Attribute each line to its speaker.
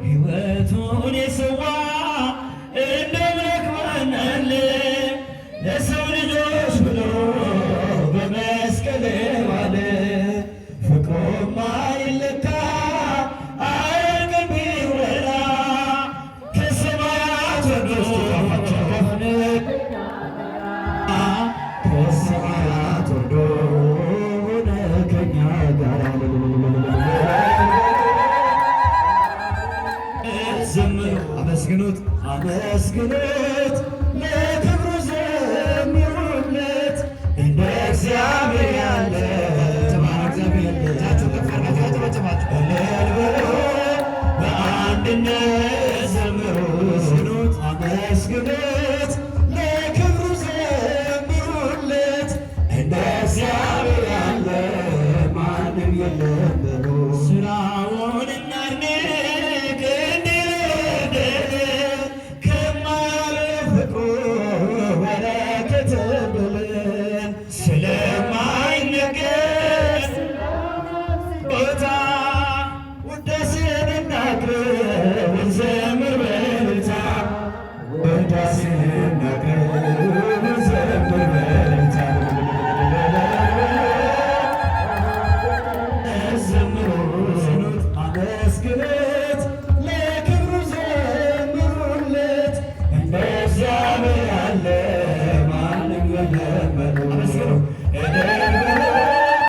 Speaker 1: ሕይወቱን የሰዋ እንደ በግ ማናለ ለሰው ልጆች ብሎ በመስቀል ዋለ። ፍቅሩማ ይለካ አያልቅም ቢወራ ከሰማያት ወርዶ ከሰማያት ወርዶ ሆነ ከኛ ጋር ዘምሩ አመስግኑት አመስግኑት ለክብሩ ዘምሩለት እንደ እግዚአብሔር ያለ በአንድነት ዘምሩ አመስግኑት ለክብሩ ዘምሩለት እንደ እግዚአብሔር ያለ ማንም የለም።